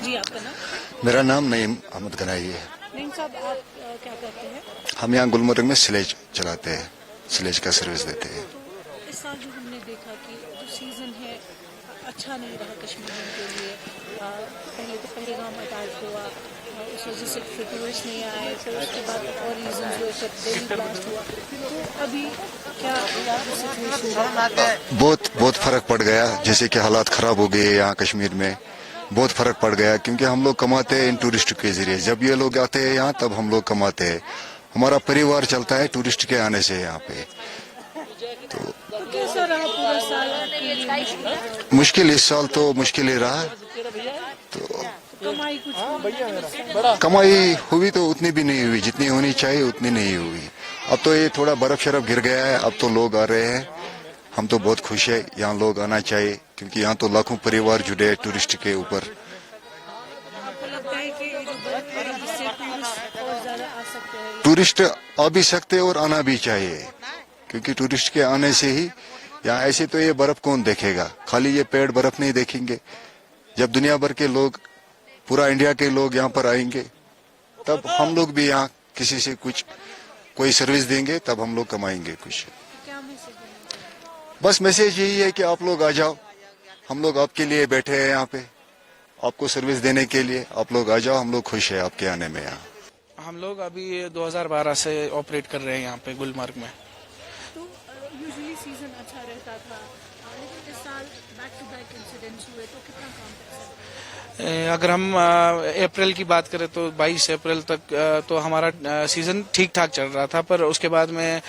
जी, आपका नाम? मेरा नाम नईम अहमद गनाई है। नहीं साहब, आप क्या करते हैं? हम यहाँ गुलमर्ग में स्लेज चलाते हैं, स्लेज का सर्विस देते हैं। तो इस साल जो हमने देखा कि जो सीज़न है अच्छा नहीं रहा कश्मीरियों के लिए। पहले तो पहलगाम अटैक हुआ, उस वजह से फिर टूरिस्ट नहीं आए, फिर उसके बाद और रीजन हुए, फिर दिल्ली ब्लास्ट हुआ। तो अभी क्या सिचुएशन है? बहुत बहुत फर्क पड़ गया, जैसे कि हालात खराब हो गए यहाँ कश्मीर में। बहुत फर्क पड़ गया क्योंकि हम लोग कमाते हैं इन टूरिस्ट के जरिए। जब ये लोग आते हैं यहाँ तब हम लोग कमाते हैं। हमारा परिवार चलता है टूरिस्ट के आने से यहाँ पे। तो कैसा रहा पूरा साल आपके लिए? मुश्किल, इस साल तो मुश्किल ही रहा। तो कमाई कुछ कमाई हुई तो उतनी भी नहीं हुई, जितनी होनी चाहिए उतनी नहीं हुई। अब तो ये थोड़ा बर्फ शरफ गिर गया है, अब तो लोग आ रहे हैं। हम तो बहुत खुश है, यहाँ लोग आना चाहिए क्योंकि यहाँ तो लाखों परिवार जुड़े हैं टूरिस्ट के ऊपर। आपको लगता है कि ये जो बर्फ पड़ी इससे टूरिस्ट और ज्यादा आ सकते हैं? टूरिस्ट आ भी सकते और आना भी चाहिए क्योंकि टूरिस्ट के आने से ही यहाँ, ऐसे तो ये बर्फ कौन देखेगा, खाली ये पेड़ बर्फ नहीं देखेंगे। जब दुनिया भर के लोग, पूरा इंडिया के लोग यहाँ पर आएंगे तब हम लोग भी यहाँ किसी से कुछ कोई सर्विस देंगे, तब हम लोग कमाएंगे कुछ। क्या मैसेज देना? बस मैसेज यही है कि आप लोग आ जाओ, हम लोग आपके लिए बैठे हैं यहाँ पे, आपको सर्विस देने के लिए। आप लोग आ जाओ, हम लोग खुश है आपके आने में यहाँ। हम लोग अभी 2012 से ऑपरेट कर रहे हैं यहाँ पे गुलमर्ग में। तो यूजुअली सीजन अच्छा रहता था, लेकिन इस साल बैक टू बैक इंसिडेंट्स हुए, तो कितना काम कर सकते हैं? अगर हम अप्रैल की बात करें तो 22 अप्रैल तक तो हमारा सीजन ठीक ठाक चल रहा था, पर उसके बाद में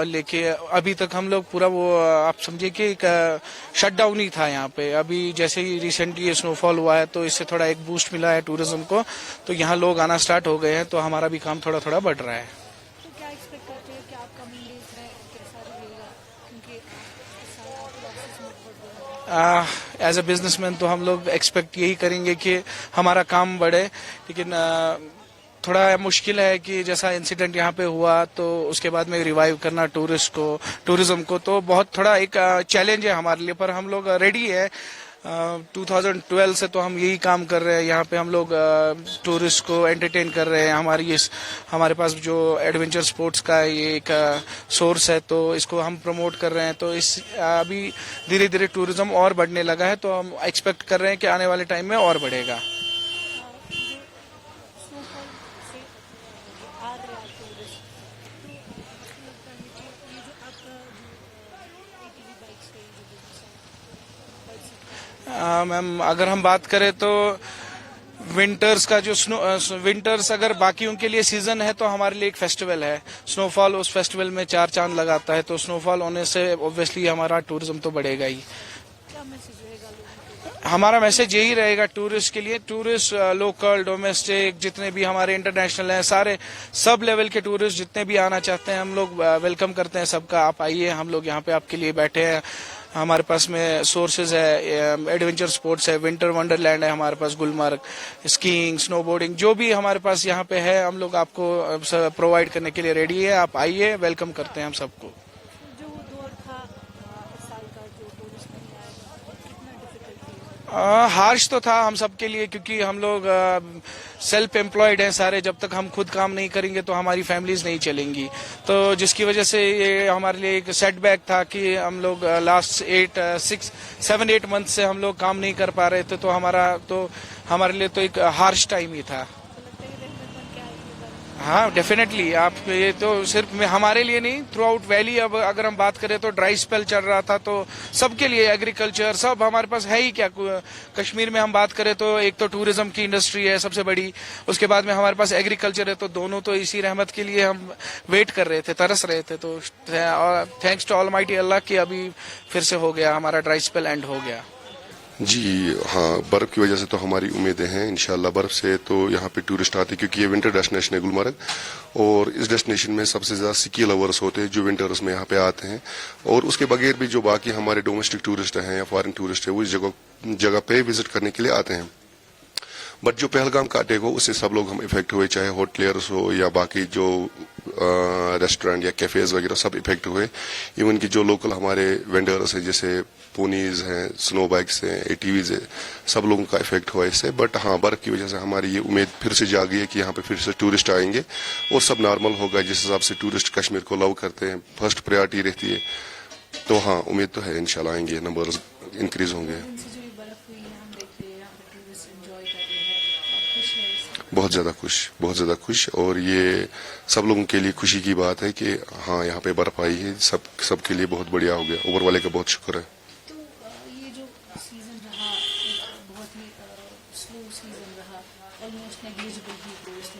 लेके अभी तक हम लोग पूरा वो आप समझिए कि एक शटडाउन ही था यहाँ पे। अभी जैसे ही रिसेंटली स्नोफॉल हुआ है तो इससे थोड़ा एक बूस्ट मिला है टूरिज्म को, तो यहाँ लोग आना स्टार्ट हो गए हैं, तो हमारा भी काम थोड़ा थोड़ा बढ़ रहा है। तो क्या एक्सपेक्ट करते हैं कि आपका मंडीज में कैसा रहेगा, क्योंकि इस साल आप लॉसेस में बहुत बड़ा? एज अ बिजनेसमैन तो हम लोग एक्सपेक्ट यही करेंगे कि हमारा काम बढ़े, लेकिन थोड़ा मुश्किल है कि जैसा इंसिडेंट यहाँ पे हुआ तो उसके बाद में रिवाइव करना टूरिज्म को तो बहुत थोड़ा एक चैलेंज है हमारे लिए, पर हम लोग रेडी है। 2012 से तो हम यही काम कर रहे हैं यहाँ पे। हम लोग टूरिस्ट को एंटरटेन कर रहे हैं। हमारे पास जो एडवेंचर स्पोर्ट्स का ये एक सोर्स है, तो इसको हम प्रमोट कर रहे हैं। तो इस अभी धीरे धीरे टूरिज्म और बढ़ने लगा है, तो हम एक्सपेक्ट कर रहे हैं कि आने वाले टाइम में और बढ़ेगा। मैम अगर हम बात करें तो विंटर्स का जो विंटर्स अगर बाकियों के लिए सीजन है तो हमारे लिए एक फेस्टिवल है। स्नोफॉल उस फेस्टिवल में 4 चांद लगाता है, तो स्नोफॉल होने से ऑब्वियसली हमारा टूरिज्म तो बढ़ेगा ही। क्या मैसेज रहेगा लोगों को? हमारा मैसेज यही रहेगा टूरिस्ट के लिए। टूरिस्ट लोकल डोमेस्टिक जितने भी हमारे इंटरनेशनल हैं, सारे सब लेवल के टूरिस्ट जितने भी आना चाहते हैं हम लोग वेलकम करते हैं सबका। आप आइए, हम लोग यहाँ पे आपके लिए बैठे हैं। हमारे पास में सोर्सेज है, एडवेंचर स्पोर्ट्स है, विंटर वंडरलैंड है हमारे पास गुलमर्ग, स्कीइंग, स्नोबोर्डिंग, जो भी हमारे पास यहाँ पे है हम लोग आपको प्रोवाइड करने के लिए रेडी है। आप आइए, वेलकम करते हैं हम सबको। जो वो दौर था इस साल का, जो टूरिस्ट नहीं आया, कितना डिफिकल्ट था? हार्श तो था हम सब के लिए, क्योंकि हम लोग सेल्फ एम्प्लॉयड हैं सारे। जब तक हम खुद काम नहीं करेंगे तो हमारी फैमिलीज नहीं चलेंगी, तो जिसकी वजह से ये हमारे लिए एक सेटबैक था कि हम लोग लास्ट 7-8 मंथ से हम लोग काम नहीं कर पा रहे थे। तो हमारे लिए तो एक हार्श टाइम ही था। हाँ डेफिनेटली। आप ये तो सिर्फ हमारे लिए नहीं, थ्रू आउट वैली। अब अगर हम बात करें तो ड्राई स्पेल चल रहा था, तो सबके लिए एग्रीकल्चर सब हमारे पास है ही क्या। कश्मीर में हम बात करें तो एक तो टूरिज्म की इंडस्ट्री है सबसे बड़ी, उसके बाद में हमारे पास एग्रीकल्चर है, तो दोनों तो इसी रहमत के लिए हम वेट कर रहे थे, तरस रहे थे। तो थैंक्स टू ऑलमाइटी अल्लाह कि अभी फिर से हो गया, हमारा ड्राई स्पेल एंड हो गया। जी हाँ, बर्फ की वजह से तो हमारी उम्मीदें हैं। इंशाल्लाह बर्फ से तो यहाँ पे टूरिस्ट आते हैं क्योंकि ये विंटर डेस्टिनेशन है गुलमर्ग, और इस डेस्टिनेशन में सबसे ज्यादा स्की लवर्स होते हैं जो विंटर्स में यहाँ पे आते हैं। और उसके बगैर भी जो बाकी हमारे डोमेस्टिक टूरिस्ट हैं या फॉरेन टूरिस्ट है वो इस जगह पे विजिट करने के लिए आते हैं। बट जो पहलगाम का अटैक हो उससे सब लोग हम इफेक्ट हुए, चाहे होटलियर्स हो या बाकी जो रेस्टोरेंट या कैफेज वगैरह सब इफेक्ट हुए। इवन की जो लोकल हमारे वेंडर्स है, जैसे पोनीज हैं, स्नो बाइक्स हैं, एटीवीज है, सब लोगों का इफेक्ट हुआ इससे। बट हाँ, बर्फ की वजह से हमारी ये उम्मीद फिर से जागी है कि यहाँ पे फिर से टूरिस्ट आएंगे और सब नॉर्मल होगा। जिस हिसाब से टूरिस्ट कश्मीर को लव करते हैं, फर्स्ट प्रायोरिटी रहती है, तो हाँ उम्मीद तो है इंशाल्लाह आएंगे, नंबर्स इंक्रीज होंगे। इनसे जो ये बर्फ हुई है हम देख रहे हैं, यहाँ पे टूरिस्ट एंजॉय कर रहे हैं, आप खुश हैं इससे? बहुत ज़्यादा खुश, बहुत ज़्यादा खुश। और ये सब लोगों के लिए खुशी की बात है कि हाँ यहाँ पे बर्फ आई है, सबके लिए बहुत बढ़िया हो गया। ऊपर वाले का बहुत शुक्र है। तो ये जो सीज़न रहा एक बहुत ही स्लो सीज़न रहा, ऑलमोस्ट नेग्लिजिबल ही टूरिस्ट,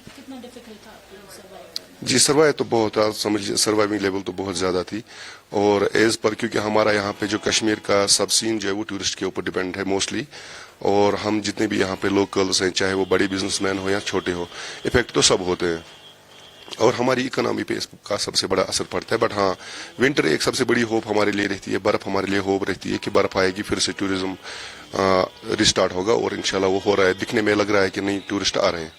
कितना डिफिकल्ट था आपके लिए सर्वाइव करना? जी, सर्वाइव तो बहुत था, समझ सर्वाइविंग लेवल तो बहुत ज़्यादा थी। और एज पर क्योंकि हमारा यहाँ पे जो कश्मीर का सब सीन जो है वो टूरिस्ट के ऊपर डिपेंड है मोस्टली। और हम जितने भी यहाँ पे लोकल्स हैं, चाहे वो बड़े बिजनेसमैन हो या छोटे हो, इफेक्ट तो सब होते हैं और हमारी इकोनॉमी पे इसका सबसे बड़ा असर पड़ता है। बट हाँ, विंटर एक सबसे बड़ी होप हमारे लिए रहती है, बर्फ हमारे लिए होप रहती है कि बर्फ आएगी, फिर से टूरिज्म रिस्टार्ट होगा और इंशाल्लाह वो हो रहा है, दिखने में लग रहा है कि नहीं टूरिस्ट आ रहे हैं।